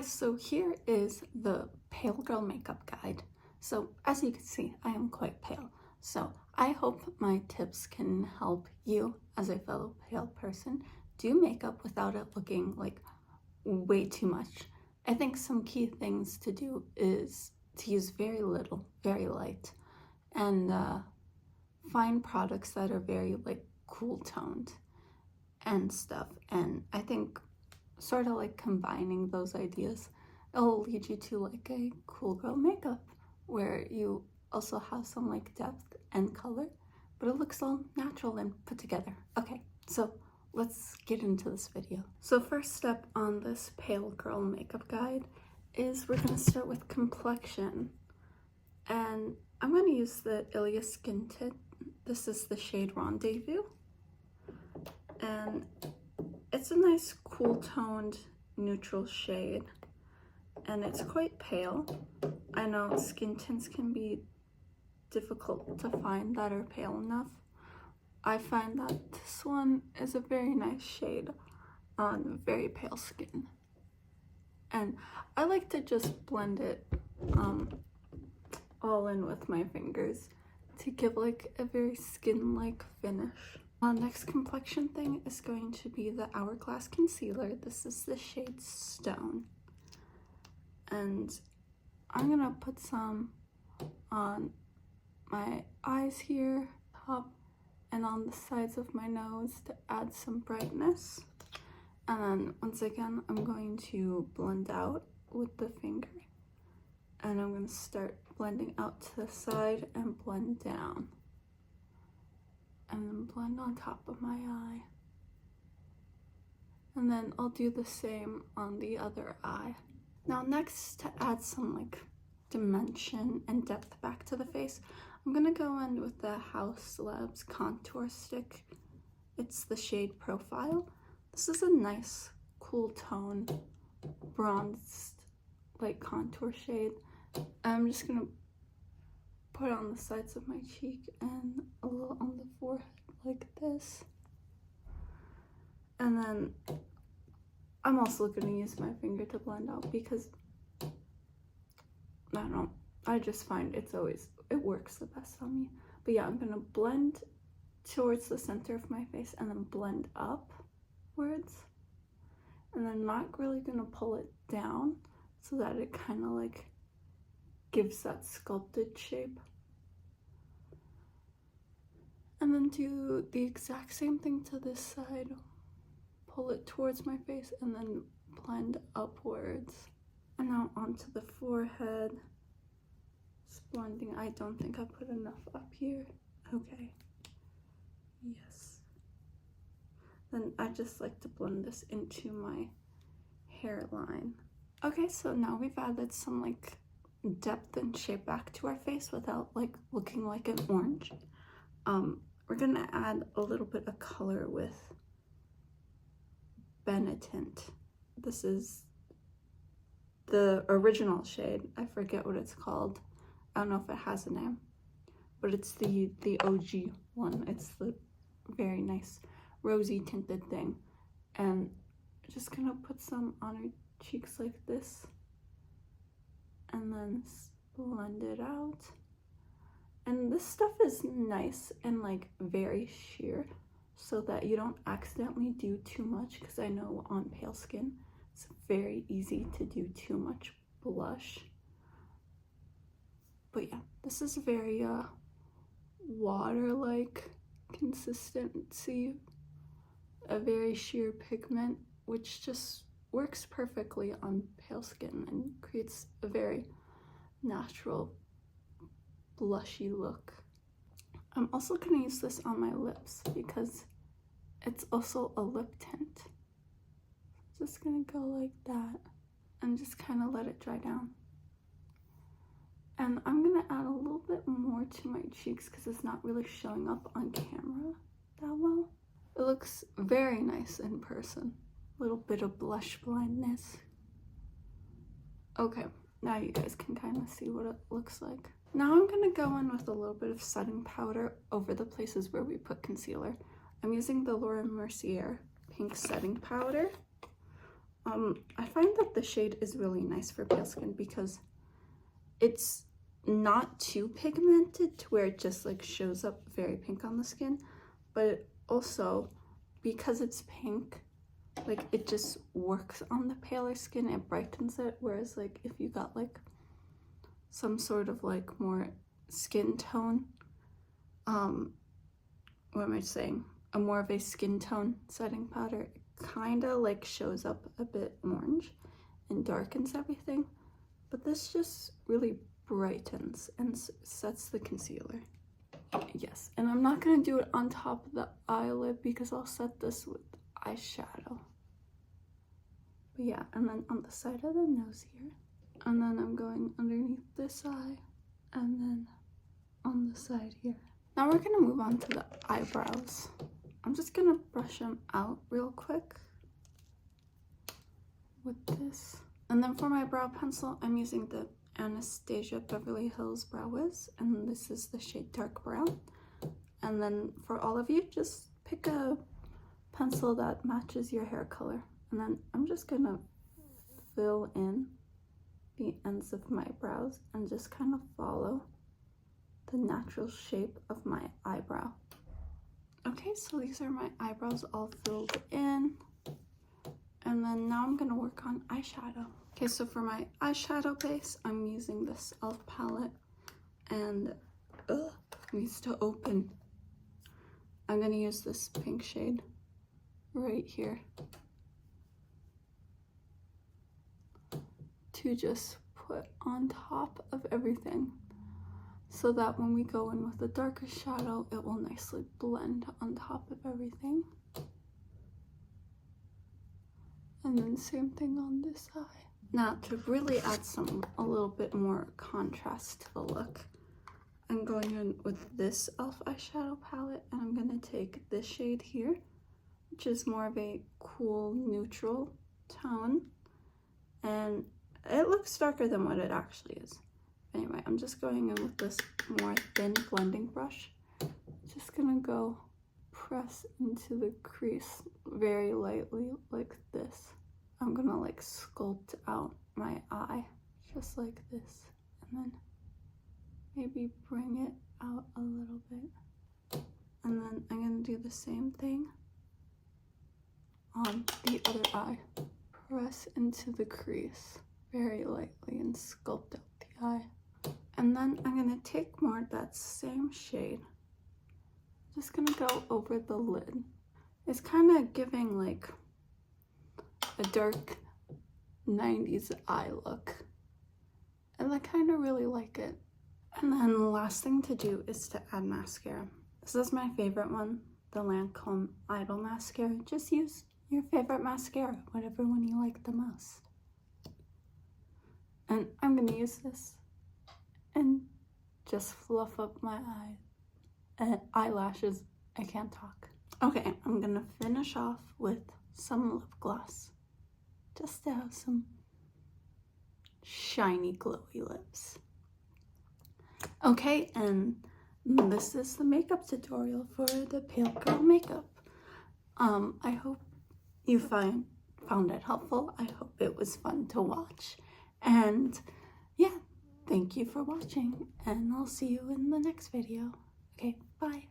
So here is the Pale Girl Makeup Guide. So as you can see, I am quite pale. So I hope my tips can help you as a fellow pale person do makeup without it looking like way too much. I think some key things to do is to use very little, very light, and find products that are very like cool toned and stuff. And I think sort of like combining those ideas, it'll lead you to like a cool girl makeup where you also have some like depth and color, but it looks all natural and put together. Okay, so let's get into this video. So first step on this Pale Girl Makeup Guide is we're gonna start with complexion. And I'm gonna use the Ilia Skin Tint. This is the shade Rendezvous. And it's a nice cool toned neutral shade. And it's quite pale. I know skin tints can be difficult to find that are pale enough. I find that this one is a very nice shade on very pale skin. And I like to just blend it all in with my fingers to give like a very skin-like finish. Next complexion thing is going to be the Hourglass Concealer. This is the shade Stone. And I'm gonna put some on my eyes here, top, and on the sides of my nose to add some brightness. And then once again, I'm going to blend out with the finger. And I'm gonna start blending out to the side and blend down. And then blend on top of my eye. And then I'll do the same on the other eye. Now next, to add some like dimension and depth back to the face, I'm gonna go in with the Haus Labs Contour Stick. It's the shade Profile. This is a nice, cool tone, bronzed, like contour shade. I'm just gonna put it on the sides of my cheek and a little on the forehead like this. And then I'm also gonna use my finger to blend out because I don't know, I just find it works the best on me. But yeah, I'm gonna blend towards the center of my face and then blend upwards. And then not really gonna pull it down so that it kind of like gives that sculpted shape. And then do the exact same thing to this side. Pull it towards my face and then blend upwards. And now onto the forehead. Just blending. I don't think I put enough up here. Okay. Yes. Then I just like to blend this into my hairline. Okay, so now we've added some like depth and shape back to our face without like looking like an orange. We're gonna add a little bit of color with Benetint. This is the original shade. I forget what it's called. I don't know if it has a name, but it's the OG one. It's the very nice rosy tinted thing. And just gonna put some on her cheeks like this and then blend it out. And this stuff is nice and like very sheer so that you don't accidentally do too much, because I know on pale skin it's very easy to do too much blush. But yeah, this is very water-like consistency, a very sheer pigment, which just works perfectly on pale skin and creates a very natural blushy look. I'm also going to use this on my lips because it's also a lip tint. Just going to go like that and just kind of let it dry down. And I'm going to add a little bit more to my cheeks because it's not really showing up on camera that well. It looks very nice in person. A little bit of blush blindness. Okay, now you guys can kind of see what it looks like. Now I'm going to go in with a little bit of setting powder over the places where we put concealer. I'm using the Laura Mercier pink setting powder. I find that the shade is really nice for pale skin because it's not too pigmented to where it just like shows up very pink on the skin, but also because it's pink, like it just works on the paler skin, it brightens it, whereas like if you got like some sort of like more skin tone, what am I saying, a more of a skin tone setting powder, it kind of like shows up a bit orange and darkens everything, but this just really brightens and sets the concealer. Yes, and I'm not gonna do it on top of the eyelid because I'll set this with eyeshadow. But yeah, and then on the side of the nose here, and then I'm going underneath this eye, and then on the side here. Now we're gonna move on to the eyebrows. I'm just gonna brush them out real quick with this. And then for my brow pencil, I'm using the Anastasia Beverly Hills Brow Wiz, and this is the shade Dark Brown. And then for all of you, just pick a pencil that matches your hair color. And then I'm just gonna fill in the ends of my brows and just kind of follow the natural shape of my eyebrow. Okay, so these are my eyebrows all filled in. And then now I'm gonna work on eyeshadow. Okay, so for my eyeshadow base, I'm using this e.l.f. palette, and it needs to open. I'm gonna use this pink shade right here to just put on top of everything, so that when we go in with the darker shadow, it will nicely blend on top of everything. And then same thing on this eye. Now to really add a little bit more contrast to the look, I'm going in with this e.l.f. eyeshadow palette, and I'm gonna take this shade here, which is more of a cool neutral tone, and it looks darker than what it actually is. Anyway, I'm just going in with this more thin blending brush. Just gonna go press into the crease very lightly like this. I'm gonna like sculpt out my eye just like this, and then maybe bring it out a little bit. And then I'm gonna do the same thing on the other eye. Press into the crease very lightly and sculpt out the eye. And then I'm gonna take more of that same shade. Just gonna go over the lid. It's kind of giving like a dark 90s eye look, and I kind of really like it. And then the last thing to do is to add mascara. This is my favorite one, the Lancome Idol mascara. Just use your favorite mascara, whatever one you like the most. And I'm gonna use this and just fluff up my eyelashes. I can't talk. Okay, I'm gonna finish off with some lip gloss, just to have some shiny glowy lips. Okay, and this is the makeup tutorial for the Pale Girl makeup. I hope you found it helpful. I hope it was fun to watch, and yeah, thank you for watching, and I'll see you in the next video. Okay, bye.